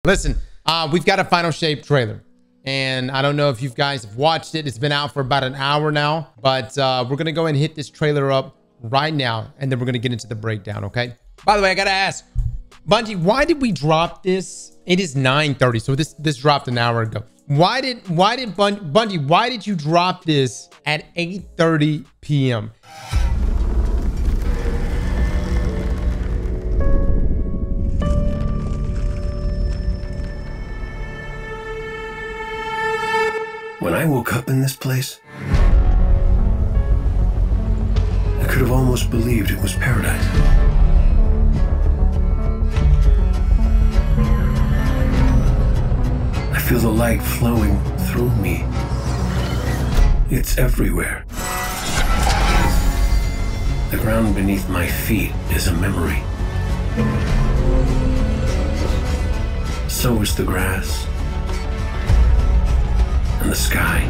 Listen, we've got a Final Shape trailer, and I don't know if you guys have watched it. It's been out for about an hour now, but we're going to go and hit this trailer up right now, and then we're going to get into the breakdown, okay? By the way, I got to ask, Bungie, why did we drop this? It is 9:30, so this dropped an hour ago. Why did Bungie, why did you drop this at 8:30 p.m.? When I woke up in this place, I could have almost believed it was paradise. I feel the light flowing through me. It's everywhere. The ground beneath my feet is a memory. So is the grass. And the sky,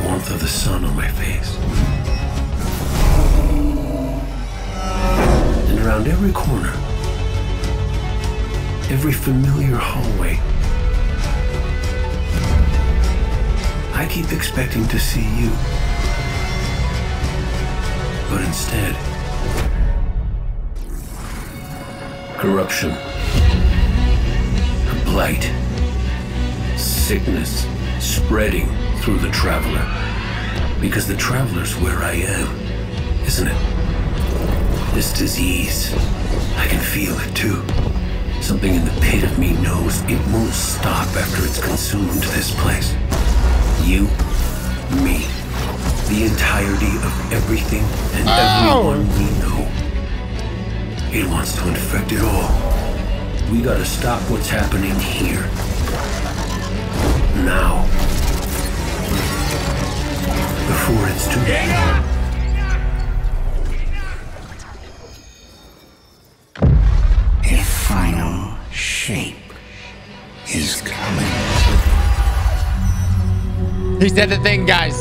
warmth of the sun on my face. And around every corner, every familiar hallway, I keep expecting to see you. But instead, corruption, a blight, sickness spreading through the traveler. Because the traveler's where I am, isn't it? This disease, I can feel it too. Something in the pit of me knows it won't stop after it's consumed this place. You, me, the entirety of everything and everyone we know. It wants to infect it all. We gotta stop what's happening here. Now. Before it's too late. A final shape is coming. He said the thing, guys.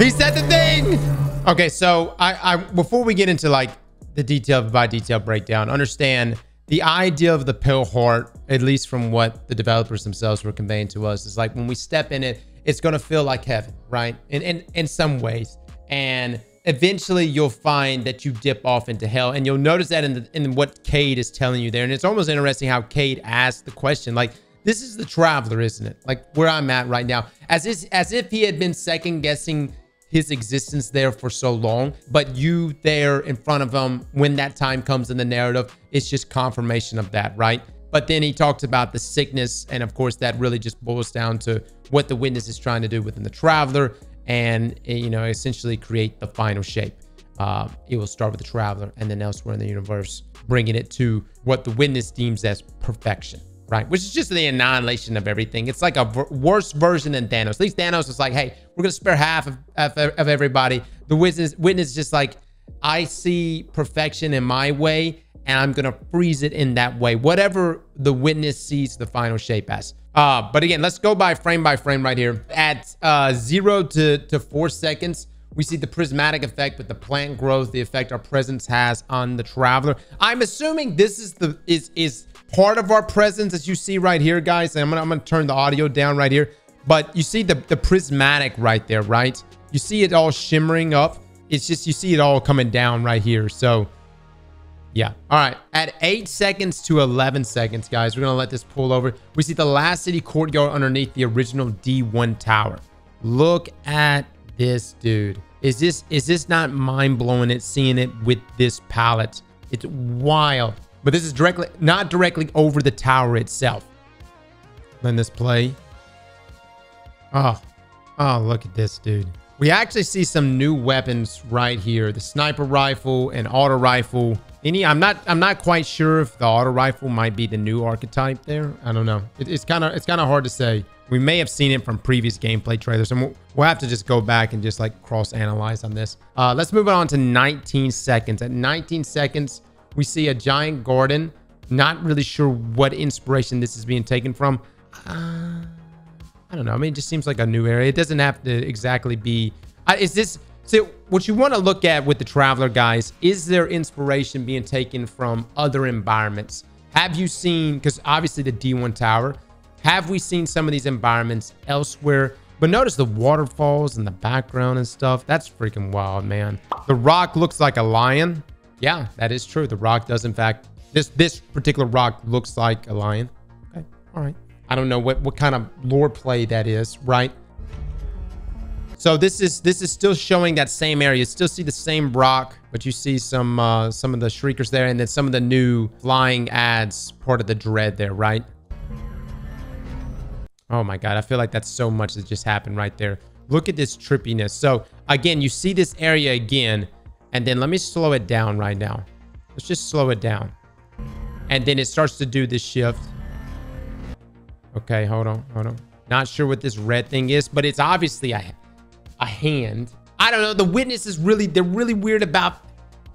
He said the thing. Okay, so I before we get into like the detail by detail breakdown, understand the idea of the pale heart, at least from what the developers themselves were conveying to us, is like when we step in it, it's going to feel like heaven, right? In some ways. And eventually you'll find that you dip off into hell. And you'll notice that in what Cade is telling you there. And it's almost interesting how Cade asked the question, like, this is the traveler, isn't it? Like where I'm at right now, as if he had been second guessing his existence there for so long, but you there in front of him when that time comes in the narrative, it's just confirmation of that, right? But then he talks about the sickness, and of course that really just boils down to what the witness is trying to do within the traveler, and you know, essentially create the final shape. It will start with the traveler and then elsewhere in the universe, bringing it to what the witness deems as perfection, right? Which is just the annihilation of everything. It's like a worse version than Thanos. At least Thanos was like, hey, we're going to spare half of everybody. The witness just like, I see perfection in my way, and I'm going to freeze it in that way. Whatever the witness sees the final shape as. But again, let's go by frame right here. At 0 to 4 seconds, we see the prismatic effect with the plant growth, the effect our presence has on the traveler. I'm assuming this is part of our presence, as you see right here, guys. And I'm gonna turn the audio down right here, but you see the prismatic right there, right? You see it all shimmering up. It's just, you see it all coming down right here. So yeah. All right. At 8 seconds to 11 seconds, guys, we're gonna let this pull over. We see the last city courtyard underneath the original D1 tower. Look at this, dude. Is this not mind-blowing? It's seeing it with this palette. It's wild. But this is not directly over the tower itself. Letting this play. Oh, look at this, dude. We actually see some new weapons right here. The sniper rifle and auto rifle. I'm not quite sure if the auto rifle might be the new archetype there. I don't know. It's kind of hard to say. We may have seen it from previous gameplay trailers, and we'll have to just go back and just like cross-analyze on this. Let's move on to 19 seconds. At 19 seconds, we see a giant garden. Not really sure what inspiration this is being taken from. I don't know. I mean, it just seems like a new area. It doesn't have to exactly be. Is this So what you want to look at with the Traveler, guys, is there inspiration being taken from other environments? Have you seen, because obviously the D1 tower, have we seen some of these environments elsewhere? But notice the waterfalls in the background and stuff. That's freaking wild, man. The rock looks like a lion. Yeah, that is true. The rock does, in fact, this particular rock looks like a lion. Okay, all right. I don't know what kind of lore play that is, right? So this is still showing that same area. You still see the same rock, but you see some of the shriekers there, and then some of the new flying ads, part of the dread there, right? Oh my God, I feel like that's so much that just happened right there. Look at this trippiness. So again, you see this area again, and then let me slow it down right now. Let's just slow it down. And then it starts to do this shift. Okay, hold on. Not sure what this red thing is, but it's obviously a hand. I don't know. The witness is they're really weird about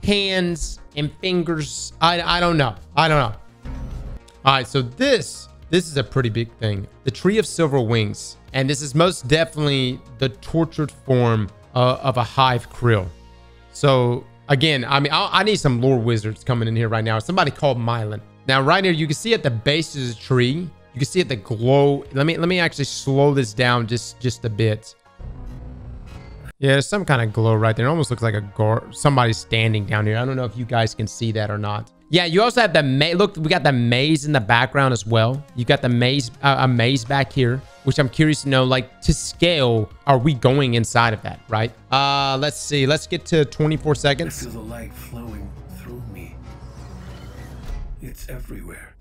hands and fingers. I don't know. All right, so this is a pretty big thing. The Tree of Silver Wings. And this is most definitely the tortured form of a hive krill. So again, I mean, I need some lore wizards coming in here right now. Somebody called Mylan. Now, right here, you can see at the base of the tree, you can see at the glow. Let me actually slow this down just a bit. Yeah, there's some kind of glow right there. It almost looks like somebody standing down here. I don't know if you guys can see that or not. Yeah, you also have the maze. Look, we got the maze in the background as well. You got the maze, a maze back here, which I'm curious to know, like, to scale, are we going inside of that, right? Let's see. Let's get to 24 seconds. I feel the light flowing through me. It's everywhere.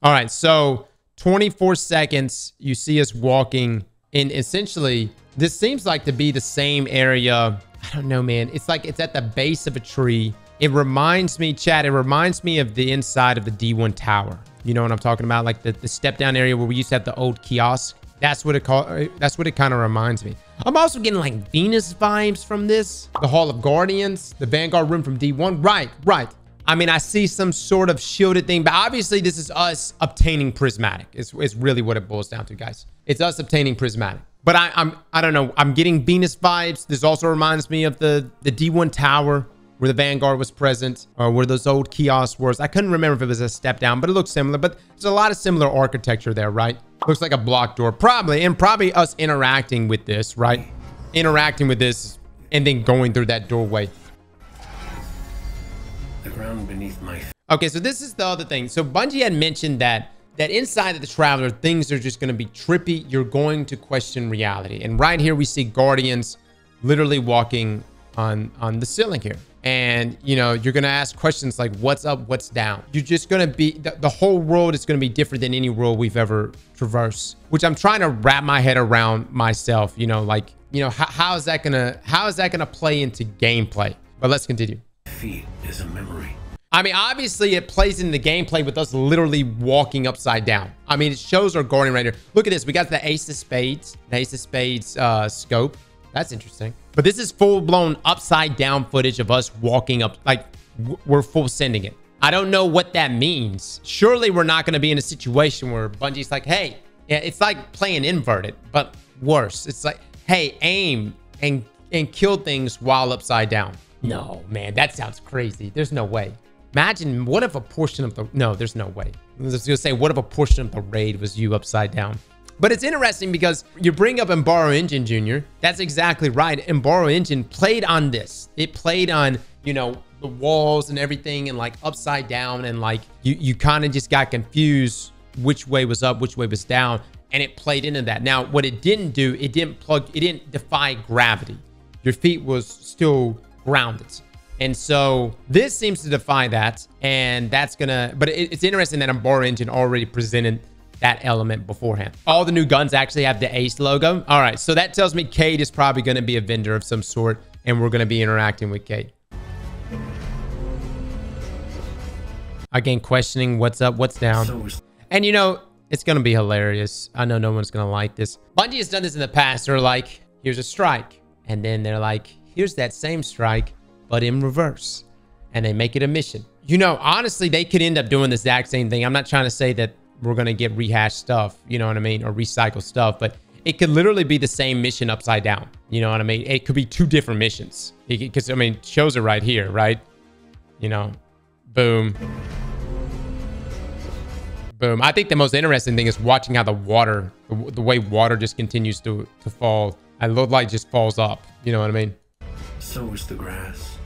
All right, so 24 seconds, you see us walking in. Essentially, this seems like to be the same area. I don't know, man. It's like it's at the base of a tree. It reminds me, chat, it reminds me of the inside of the D1 tower. You know what I'm talking about? Like the step down area where we used to have the old kiosk. That's what it kind of reminds me. I'm also getting like Venus vibes from this. The Hall of Guardians, the Vanguard room from D1. Right. I mean, I see some sort of shielded thing, but obviously this is us obtaining prismatic. It's really what it boils down to, guys. It's us obtaining prismatic. But I don't know. I'm getting Venus vibes. This also reminds me of the D1 tower, where the Vanguard was present, or where those old kiosks were. I couldn't remember if it was a step down, but it looks similar. But there's a lot of similar architecture there, right? Looks like a block door, probably us interacting with this, right? Interacting with this and then going through that doorway. The ground beneath my feet. Okay, so this is the other thing. So Bungie had mentioned that inside of the Traveler, things are just going to be trippy. You're going to question reality. And right here, we see Guardians literally walking on the ceiling here. And, you know, you're going to ask questions like, what's up, what's down? You're just going to be, the whole world is going to be different than any world we've ever traversed, which I'm trying to wrap my head around myself, you know, like, you know, how is that going to play into gameplay? But let's continue. Feet is a memory. I mean, obviously it plays in the gameplay with us literally walking upside down. I mean, it shows our Guardian right here. Look at this. We got the Ace of Spades, scope. That's interesting. But this is full-blown upside down footage of us walking up, like we're full sending it. I don't know what that means. Surely we're not going to be in a situation where Bungie's like, hey, yeah, it's like playing inverted, but worse. It's like, hey, aim and kill things while upside down. No, man, that sounds crazy. There's no way. Imagine, what if a portion of the... No, there's no way. I was going to say, what if a portion of the raid was you upside down? But it's interesting because you bring up Embaro Engine, Junior. That's exactly right. Embaro Engine played on this. It played on, you know, the walls and everything and like upside down. And like you kind of just got confused which way was up, which way was down. And it played into that. Now, what it didn't do, it didn't defy gravity. Your feet was still grounded. And so this seems to defy that. And that's gonna, but it's interesting that Embaro Engine already presented that element beforehand. All the new guns actually have the Ace logo. All right, so that tells me Cade is probably going to be a vendor of some sort, and we're going to be interacting with Cade. Again, questioning what's up, what's down. And you know, it's going to be hilarious. I know no one's going to like this. Bungie has done this in the past. They're like, here's a strike. And then they're like, here's that same strike, but in reverse. And they make it a mission. You know, honestly, they could end up doing the exact same thing. I'm not trying to say that we're going to get rehashed stuff, you know what I mean? Or recycle stuff, but it could literally be the same mission upside down. You know what I mean? It could be two different missions. Because, I mean, shows it right here, right? You know, boom. Boom. I think the most interesting thing is watching how the water, the way water just continues to fall. And the light just falls up. You know what I mean? So is the grass.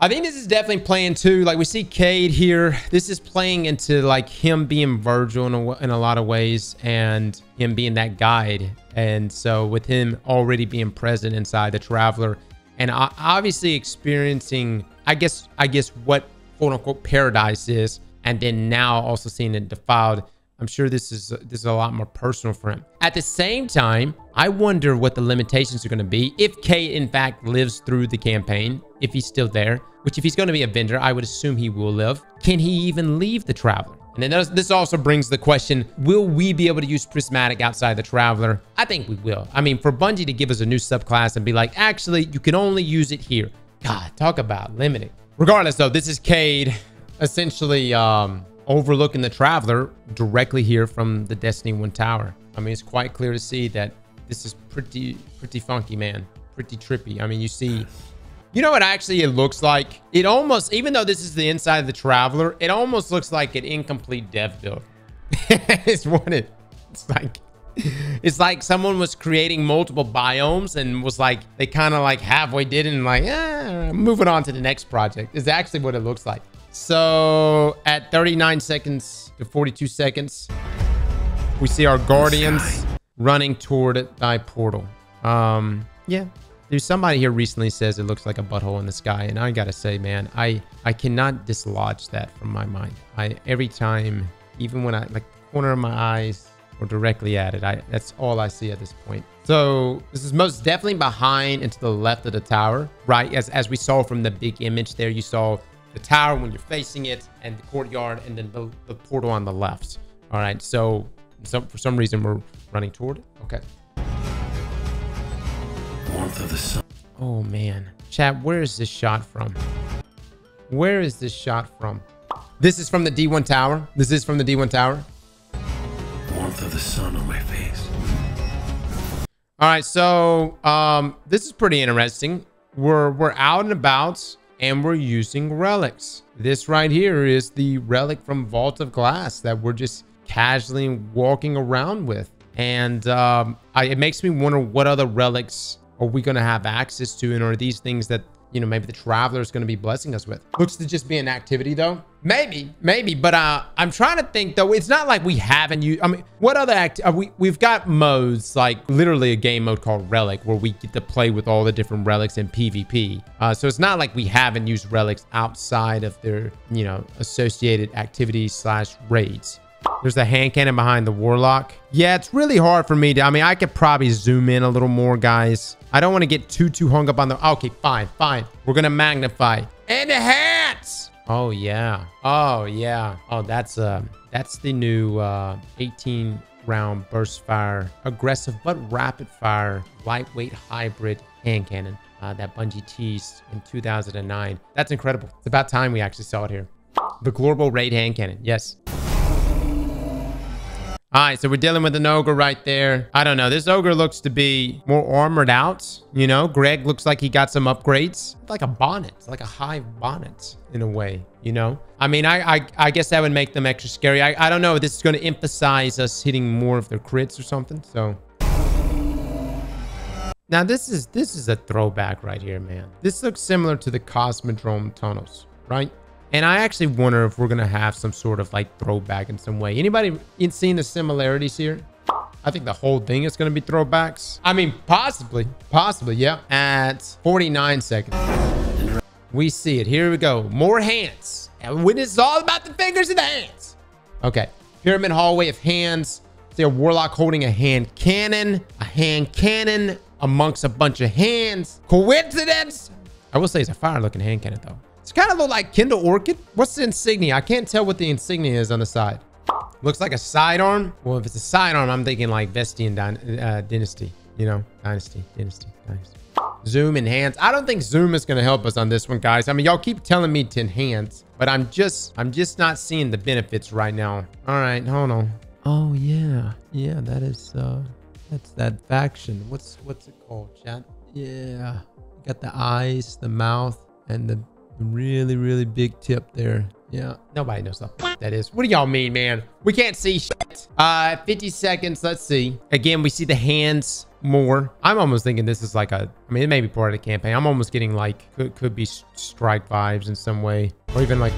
I think this is definitely playing too. Like we see Cade here. This is playing into like him being Virgil in a lot of ways and him being that guide. And so with him already being present inside the Traveler and obviously experiencing, I guess what quote unquote paradise is. And then now also seeing it defiled. I'm sure this is a lot more personal for him. At the same time, I wonder what the limitations are going to be if Cade in fact lives through the campaign, if he's still there, which if he's going to be a vendor, I would assume he will live. Can he even leave the Traveler? And then this also brings the question, will we be able to use Prismatic outside the Traveler? I think we will. I mean, for Bungie to give us a new subclass and be like, actually, you can only use it here. God, talk about limiting. Regardless though, this is Cade essentially overlooking the Traveler directly here from the Destiny 1 tower. I mean, it's quite clear to see that this is pretty funky, man. Pretty trippy. I mean, you see, you know what actually it looks like? It almost, even though this is the inside of the Traveler, it almost looks like an incomplete dev build. It's like someone was creating multiple biomes and was like, they kind of like halfway did it and like, moving on to the next project is actually what it looks like. So at 39 seconds to 42 seconds, we see our Guardians running toward thy portal. Yeah. There's somebody here recently says it looks like a butthole in the sky. And I gotta say, man, I cannot dislodge that from my mind. Every time, even when I like the corner of my eyes or directly at it, that's all I see at this point. So this is most definitely behind and to the left of the tower, right? As we saw from the big image there, you saw the tower when you're facing it and the courtyard and then the portal on the left. All right, so for some reason we're running toward it. Okay. Warmth of the sun. Oh man, chat, where is this shot from? Where is this shot from? This is from the D1 tower. This is from the D1 tower. Warmth of the sun on my face. All right, so this is pretty interesting. We're out and about. And we're using relics. This right here is the relic from Vault of Glass that we're just casually walking around with. And it makes me wonder what other relics are we going to have access to? And are these things that, you know, maybe the Traveler is going to be blessing us with? Looks to just be an activity though. Maybe. But I'm trying to think though. It's not like we haven't used, I mean, what other we've got modes, like literally a game mode called Relic where we get to play with all the different relics in PvP. So it's not like we haven't used relics outside of their, you know, associated activities / raids. There's the hand cannon behind the Warlock. Yeah, it's really hard for me to, I mean, I could probably zoom in a little more, guys. I don't want to get too hung up on the, okay, fine. We're going to magnify. Enhance! Oh, yeah. Oh, that's the new 18 round burst fire, aggressive but rapid fire, lightweight hybrid hand cannon that Bungie teased in 2009. That's incredible. It's about time we actually saw it here. The global raid hand cannon. Yes. All right, so we're dealing with an ogre right there. I don't know. This ogre looks to be more armored out. You know, Greg looks like he got some upgrades. Like a bonnet, like a hive bonnet in a way, you know? I mean, I guess that would make them extra scary. I don't know. This is going to emphasize us hitting more of their crits or something. So now this is a throwback right here, man. This looks similar to the Cosmodrome tunnels, right? And I actually wonder if we're going to have some sort of like throwback in some way. Anybody seen the similarities here? I think the whole thing is going to be throwbacks. I mean, possibly, yeah. At 49 seconds, we see it. Here we go. More hands. And when it's all about the fingers and the hands. Okay. Pyramid hallway of hands. See a Warlock holding a hand cannon amongst a bunch of hands. Coincidence? I will say it's a fire looking hand cannon though. It's kind of look like Kindle Orchid. What's the insignia? I can't tell what the insignia is on the side. Looks like a sidearm. Well, if it's a sidearm, I'm thinking like Vestian Dynasty. You know, Dynasty. Zoom, enhance. I don't think zoom is going to help us on this one, guys. I mean, y'all keep telling me to enhance, but I'm just not seeing the benefits right now. All right, hold on. Oh yeah, that is that's that faction. What's it called, chat? Yeah, got the eyes, the mouth, and the really big tip there. Yeah, nobody knows what that is. What do y'all mean, man? We can't see shit. 50 seconds. Let's see. Again, we see the hands more. I'm almost thinking this is like a, I mean, it may be part of the campaign. I'm almost getting like, could be strike vibes in some way. Or even like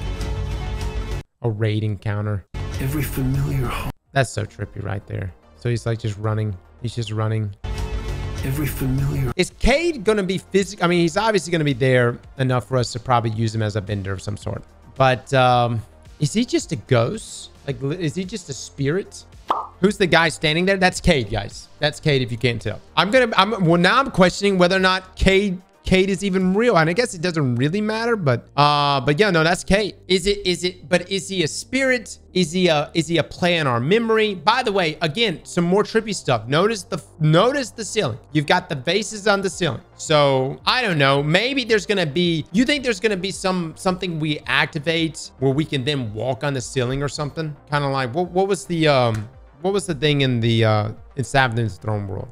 a raid encounter. Every familiar home. That's so trippy right there. So he's like just running. He's just running. Every familiar. Is Cade going to be physical? I mean, he's obviously going to be there enough for us to probably use him as a bender of some sort. But is he just a ghost? Like, is he just a spirit? Who's the guy standing there? That's Cade, guys. That's Cade, if you can't tell. Well, now I'm questioning whether or not Cade is even real. And I guess it doesn't really matter, but yeah, no, that's Cade. But is he a spirit? Is he a play on our memory? By the way, again, some more trippy stuff. Notice the ceiling. You've got the vases on the ceiling. So I don't know. Maybe there's gonna be, you think there's gonna be something we activate where we can then walk on the ceiling or something? Kind of like what was the thing in the in Savage Throne World?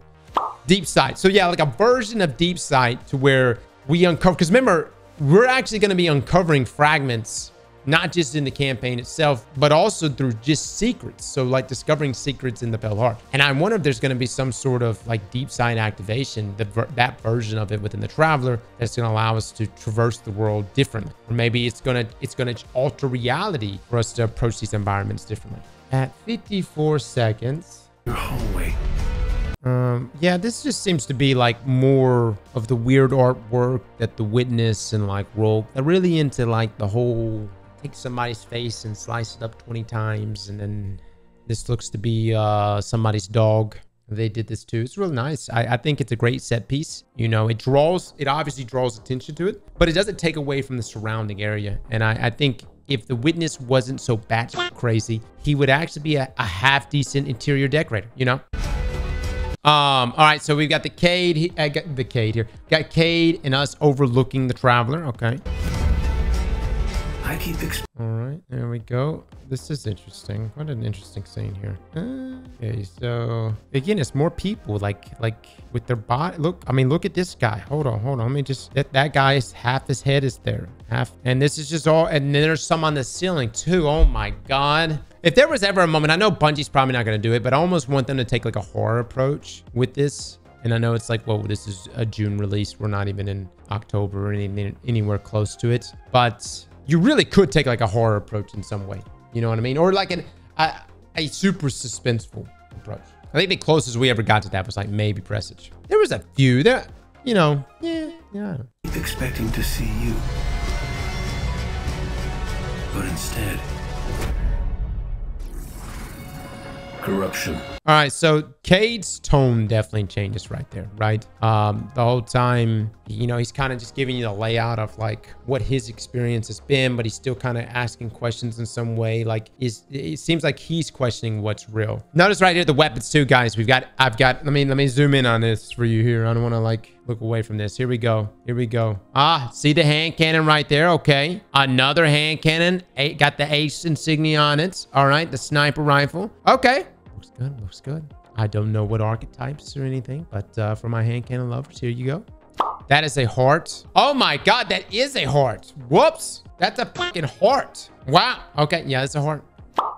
Deep Sight. So yeah, like a version of Deep Sight to where we uncover, because remember, we're actually going to be uncovering fragments, not just in the campaign itself, but also through just secrets. So like discovering secrets in the Pale Heart. And I wonder if there's going to be some sort of like Deep Sight activation, that version of it within the Traveler, that's going to allow us to traverse the world differently. Or maybe it's going to alter reality for us to approach these environments differently. At 54 seconds. Your hallway. Yeah, this just seems to be like more of the weird artwork that the Witness and like Rogue, they're really into like the whole take somebody's face and slice it up 20 times. And then this looks to be somebody's dog. They did this too. It's really nice. I think it's a great set piece. You know, it obviously draws attention to it, but it doesn't take away from the surrounding area. And I think if the Witness wasn't so batshit crazy, he would actually be a half decent interior decorator, you know? All right, so we've got the Cade. I got the Cade here. Got Cade and us overlooking the Traveler. Okay. I keep all right, there we go. This is interesting. What an interesting scene here. Okay, so again, it's more people like with their body. Look, I mean, look at this guy. Hold on. Let me just, that guy's half his head is there. Half, and this is just all, and then there's some on the ceiling too. Oh my God. If there was ever a moment, I know Bungie's probably not going to do it, but I almost want them to take like a horror approach with this. And I know it's like, well, this is a June release. We're not even in October or anywhere close to it. But you really could take like a horror approach in some way. You know what I mean? Or like a super suspenseful approach. I think the closest we ever got to that was like maybe Presage. There was a few there, you know, yeah. Keep expecting to see you. But instead, corruption. All right, so Cade's tone definitely changes right there, right? The whole time, you know, he's kind of just giving you the layout of like what his experience has been, but he's still kind of asking questions in some way. Like, it seems like he's questioning what's real. Notice right here the weapons too, guys. Let me zoom in on this for you here. I don't want to like look away from this. Here we go. Ah, see the hand cannon right there. Okay, another hand cannon. Got the ace insignia on it. All right, the sniper rifle. Okay. Looks good. I don't know what archetypes or anything, but for my hand cannon lovers, here you go. That is a heart. Oh my God, that is a heart. Whoops. That's a fucking heart. Wow. Okay, yeah, it's a heart.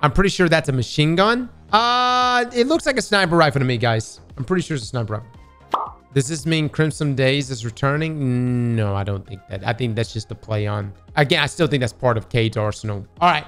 I'm pretty sure that's a machine gun. It looks like a sniper rifle to me, guys. I'm pretty sure it's a sniper rifle. Does this mean Crimson Days is returning? No, I don't think that. I think that's just a play on. Again, I still think that's part of Cade's arsenal. All right.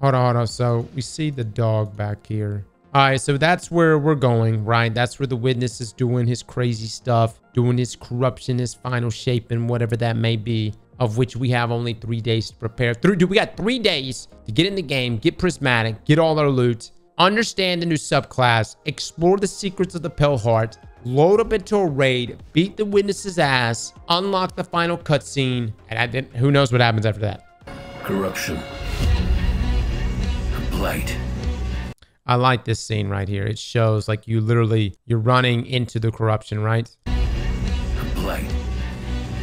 Hold on. So we see the dog back here. All right, so that's where we're going, right? That's where the Witness is doing his crazy stuff, doing his corruption, his final shape, and whatever that may be, of which we have only 3 days to prepare. We got 3 days to get in the game, get prismatic, get all our loot, understand the new subclass, explore the secrets of the Pale Heart, load up into a raid, beat the Witness's ass, unlock the final cutscene, and who knows what happens after that. Corruption. Blight. I like this scene right here. It shows like you're running into the corruption, right? Blight.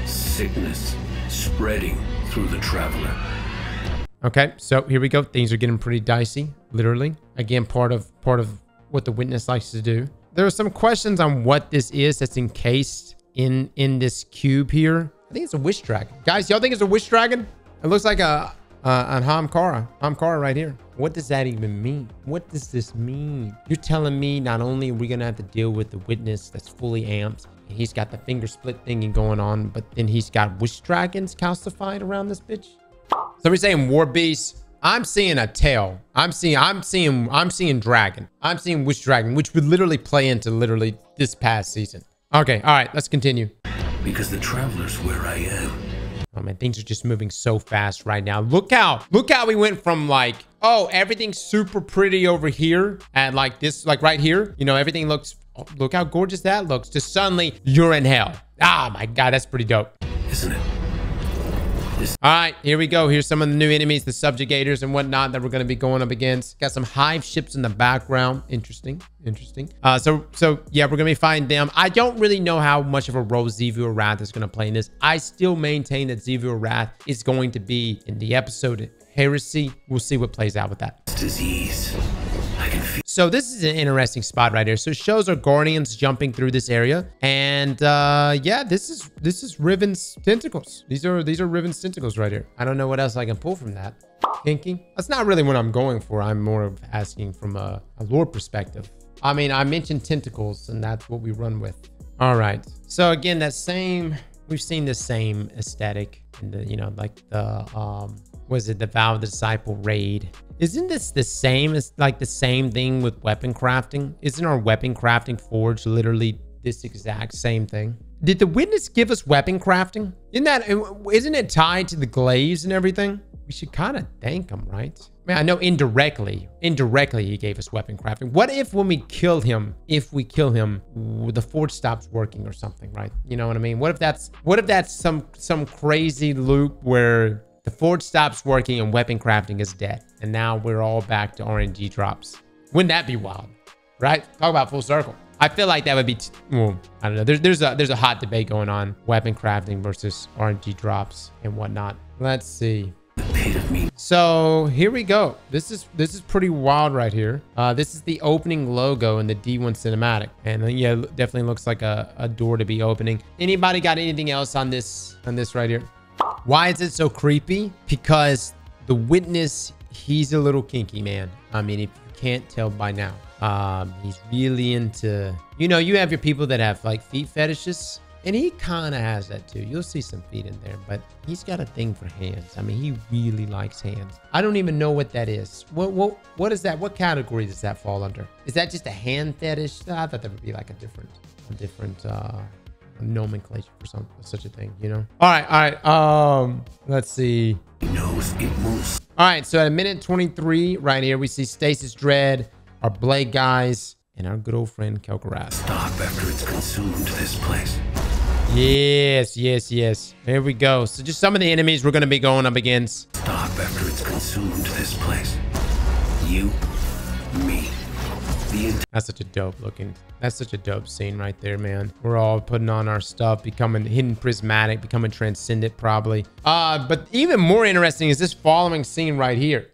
Sickness spreading through the Traveler. Okay, so here we go. Things are getting pretty dicey, literally. Again, part of what the Witness likes to do. There are some questions on what this is that's encased in this cube here. I think it's a wish dragon. Guys, y'all think it's a wish dragon? It looks like a Hamkara right here. What does that even mean? What does this mean? You're telling me not only are we gonna have to deal with the witness that's fully amped, and he's got the finger split thingy going on, but then he's got wish dragons calcified around this bitch? Somebody saying war beast. I'm seeing a tail. I'm seeing dragon. I'm seeing wish dragon, which would literally play into literally this past season. Okay, all right, let's continue. Because the traveler's where I am. Oh man, things are just moving so fast right now. Look how we went from like, oh, everything's super pretty over here and like this, like right here, you know, everything looks, oh, look how gorgeous that looks. Just suddenly you're in hell. Ah, my God, that's pretty dope. Isn't it? All right, here we go. Here's some of the new enemies, the subjugators and whatnot that we're going to be going up against. Got some hive ships in the background. Interesting. So yeah, we're going to be fighting them. I don't really know how much of a role Xevious Wrath is going to play in this. I still maintain that Xevious Wrath is going to be in the episode Heresy. We'll see what plays out with that. Disease. I can feel. So this is an interesting spot right here. So it shows our guardians jumping through this area, and yeah, this is Riven's tentacles. These are Riven's tentacles right here. I don't know what else I can pull from that. Kinky. That's not really what I'm going for. I'm more of asking from a lore perspective. I mean, I mentioned tentacles, and that's what we run with. All right. So again, we've seen the same aesthetic in the, you know, like the was it the Vow of the Disciple raid? Isn't this the same as like the same thing with weapon crafting? Isn't our weapon crafting forge literally this exact same thing? Did the witness give us weapon crafting? Isn't it tied to the glaives and everything? We should kind of thank him, right? I mean, I know indirectly he gave us weapon crafting. What if when we kill him, the forge stops working or something, right? You know what I mean? What if that's some crazy loop where the forge stops working and weapon crafting is dead, and now we're all back to RNG drops? Wouldn't that be wild, right? Talk about full circle. I feel like that would be, well, I don't know. There's a hot debate going on, weapon crafting versus RNG drops and whatnot. Let's see. So here we go. This is pretty wild right here. This is the opening logo in the D1 cinematic, and yeah, definitely looks like a door to be opening. Anybody got anything else on this right here? Why is it so creepy? Because the witness, he's a little kinky, man. I mean, if you can't tell by now, he's really into, you know, you have your people that have like feet fetishes, and he kind of has that too. You'll see some feet in there, but he's got a thing for hands. I mean, he really likes hands. I don't even know what that is. What is that? What category does that fall under? Is that just a hand fetish? I thought that would be like a different nomenclature for such a thing, you know? All right. Let's see. All right, so at 1:23 right here, we see Stasis Dread, our Blade guys, and our good old friend Kel'Garaz. Stop after it's consumed this place. Yes. Here we go. So just some of the enemies we're going to be going up against. Stop after it's consumed this place. You, me. That's such a dope scene right there, man. We're all putting on our stuff, becoming hidden prismatic, becoming transcendent probably. But even more interesting is this following scene right here.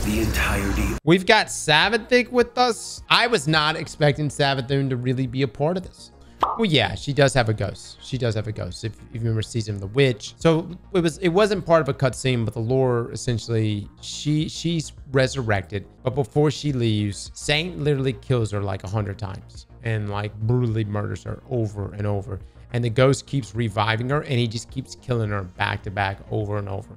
The entirety. We've got Savathun with us. I was not expecting Savathun to really be a part of this. Well, yeah, she does have a ghost. If you remember season of the witch. So it wasn't part of a cutscene, but the lore essentially, she's resurrected. But before she leaves, Saint literally kills her like 100 times and like brutally murders her over and over. And the ghost keeps reviving her, and he just keeps killing her back to back over and over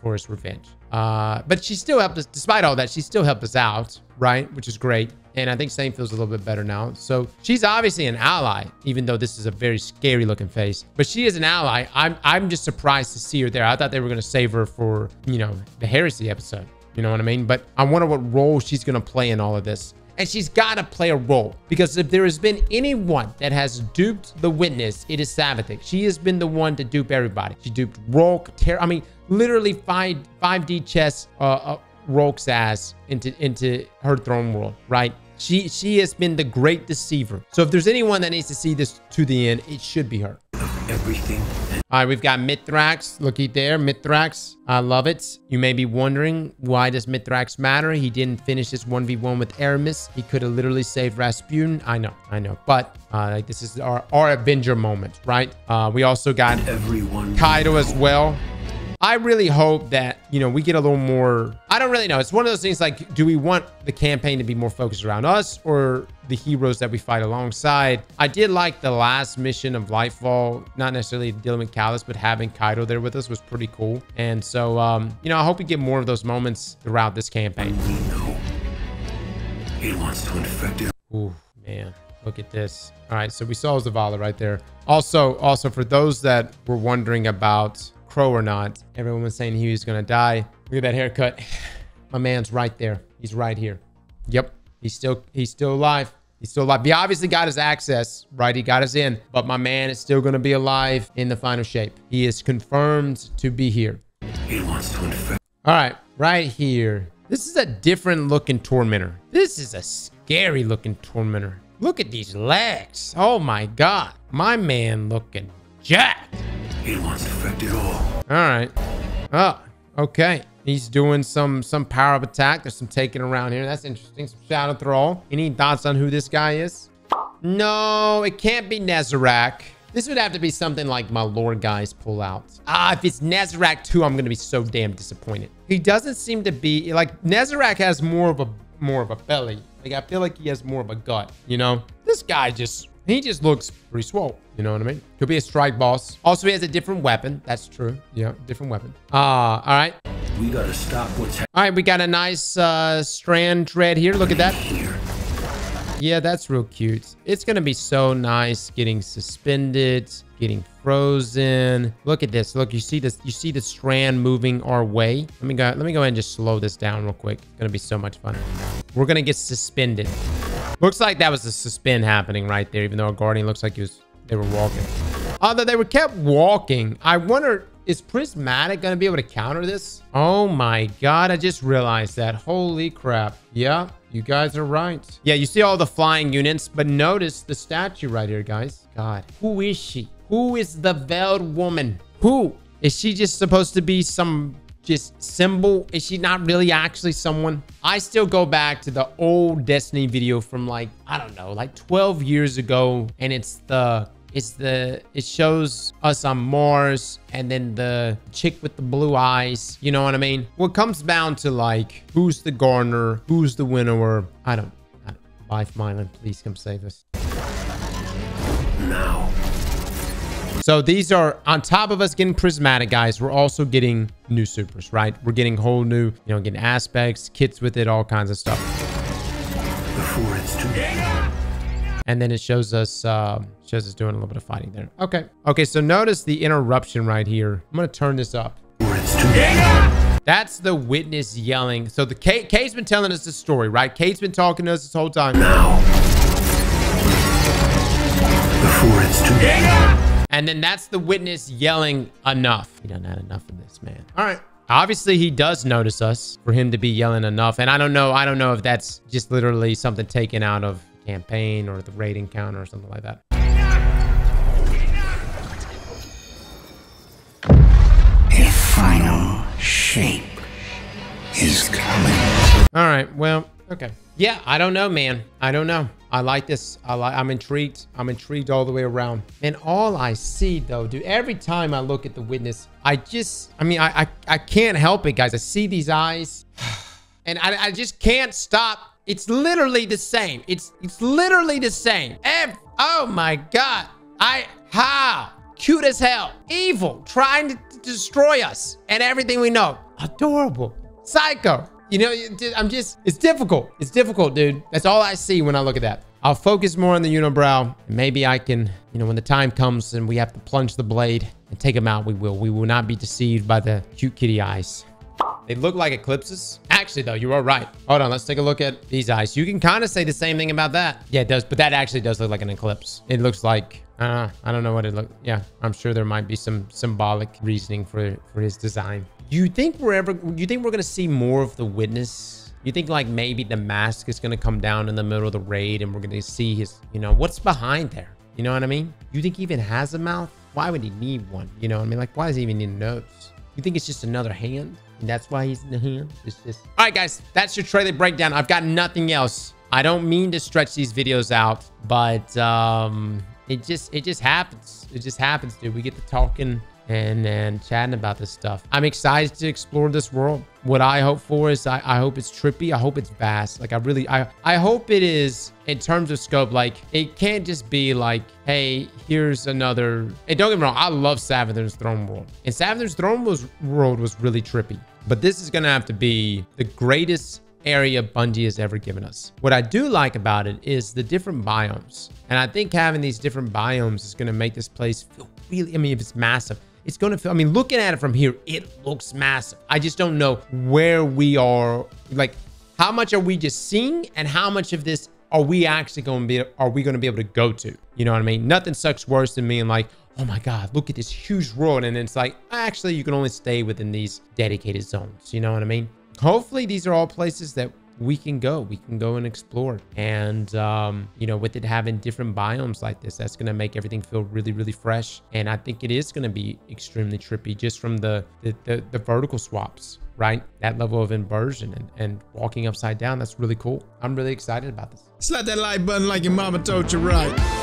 for his revenge. But she still helped us, despite all that, she still helped us out, right? Which is great. And I think Saint feels a little bit better now. So she's obviously an ally, even though this is a very scary looking face. But she is an ally. I'm just surprised to see her there. I thought they were going to save her for, you know, the Heresy episode. You know what I mean? But I wonder what role she's going to play in all of this. And she's got to play a role, because if there has been anyone that has duped the witness, it is Savathun. She has been the one to dupe everybody. She duped Rolk, I mean, literally 5D chess Rolk's ass into her throne world, right? She has been the great deceiver. So if there's anyone that needs to see this to the end, it should be her. Everything. All right, we've got Mithrax. Looky there, Mithrax. I love it. You may be wondering, why does Mithrax matter? He didn't finish this 1v1 with Aramis. He could have literally saved Rasputin. I know. But like, this is our Avenger moment, right? We also got Kaido as well. I really hope that, you know, we get a little more. I don't really know. It's one of those things like, do we want the campaign to be more focused around us or the heroes that we fight alongside? I did like the last mission of Lightfall, not necessarily dealing with Callus, but having Kaido there with us was pretty cool. And so, you know, I hope we get more of those moments throughout this campaign. We know he wants to infect it. Ooh, man. Look at this. All right, so we saw Zavala right there. Also, for those that were wondering about Crow or not, everyone was saying he was gonna die. Look at that haircut. My man's right there. He's right here. Yep, he's still alive. He's still alive. He obviously got his access, right? He got us in, but my man is still gonna be alive in the final shape. He is confirmed to be here. He wants to infect. All right, right here. This is a different looking Tormentor. This is a scary looking Tormentor. Look at these legs. Oh my God. My man looking jacked. He wants to infect it all. All right. Oh, okay. He's doing some power up attack. There's some taking around here. That's interesting. Some shadow thrall. Any thoughts on who this guy is? No, it can't be Nezarec. This would have to be something like my lore guys pull out. If it's Nezarec 2, I'm going to be so damn disappointed. He doesn't seem to be like Nezarec has more of a belly. Like I feel like he has more of a gut, you know? This guy he just looks pretty swole. You know what I mean? Could be a strike boss. Also, he has a different weapon. That's true. Yeah, different weapon. All right. We gotta stop what's happening. All right, we got a nice strand dread here. Look at that. Here. Yeah, that's real cute. It's gonna be so nice getting suspended, getting frozen. Look at this. Look, you see this? You see the strand moving our way? Let me go ahead and just slow this down real quick. It's gonna be so much fun. We're gonna get suspended. Looks like that was a suspend happening right there, even though a guardian looks like they were walking. Although they were kept walking, I wonder, is Prismatic gonna be able to counter this? Oh my God, I just realized that. Holy crap. Yeah, you guys are right. Yeah, you see all the flying units, but notice the statue right here, guys. God, who is she? Who is the veiled woman? Who? Is she just supposed to be some just symbol? Is she not really actually someone? I still go back to the old Destiny video from like, I don't know, like 12 years ago. And it shows us on Mars and then the chick with the blue eyes. You know what I mean? What comes down to like, who's the gardener? Who's the winnower? I don't. Life Mylan, please come save us. Now. So these are on top of us getting prismatic, guys. We're also getting new supers, right? We're getting whole new, you know, getting aspects, kits with it, all kinds of stuff. Before it's too late. And then it shows us doing a little bit of fighting there. Okay, so notice the interruption right here. I'm gonna turn this up. Before it's too late. That's the witness yelling. So the Kate's been telling us the story, right? Kate's been talking to us this whole time. Now. Before it's too late. And then that's the witness yelling enough. He done had enough of this, man. All right. Obviously, he does notice us for him to be yelling enough. And I don't know if that's just literally something taken out of the campaign or the raid encounter or something like that. A final shape is coming. All right. Well, okay. Yeah, I don't know, man. I don't know. I like this. I'm intrigued. I'm intrigued all the way around. And all I see, though, dude, every time I look at the witness, I can't help it, guys. I see these eyes, and I just can't stop. It's literally the same. It's literally the same. Oh my God. How cute as hell. Evil, trying to destroy us and everything we know. Adorable. Psycho. You know, it's difficult. It's difficult, dude. That's all I see when I look at that. I'll focus more on the unibrow. Maybe I can, you know, when the time comes and we have to plunge the blade and take them out, we will. We will not be deceived by the cute kitty eyes. They look like eclipses. Actually, though, you are right. Hold on, let's take a look at these eyes. You can kind of say the same thing about that. Yeah, it does, but that actually does look like an eclipse. It looks like, I don't know what it looks. Yeah, I'm sure there might be some symbolic reasoning for his design. You think we're gonna see more of the witness? You think like maybe the mask is gonna come down in the middle of the raid and we're gonna see his, you know, what's behind there? You know what I mean? You think he even has a mouth? why would he need one? You know what I mean? Like, why does he even need a nose? You think it's just another hand? And that's why he's in the hand? It's just... All right, guys, that's your trailer breakdown. I've got nothing else. I don't mean to stretch these videos out, but it just happens. It just happens, dude. We get to talking and chatting about this stuff. I'm excited to explore this world. What I hope for is I hope it's trippy. I hope it's vast. Like, I hope it is, in terms of scope, like, it can't just be like, hey, here's another... And don't get me wrong, I love Savage Throne World. And Savage Throne World was really trippy. But this is going to have to be the greatest area Bungie has ever given us. What I do like about it is the different biomes. And I think having these different biomes is going to make this place feel really... I mean, if it's massive, it's going to feel... I mean, looking at it from here, it looks massive. I just don't know where we are. Like, how much are we just seeing, and how much of this are we actually going to be... Are we going to be able to go to? You know what I mean? Nothing sucks worse than being like, oh my God, look at this huge road. And it's like, actually, you can only stay within these dedicated zones. You know what I mean? Hopefully, these are all places that we can go. We can go and explore. And, you know, with it having different biomes like this, that's going to make everything feel really, really fresh. And I think it is going to be extremely trippy just from the vertical swaps, right? That level of inversion and walking upside down. That's really cool. I'm really excited about this. Slap that like button like your mama told you right.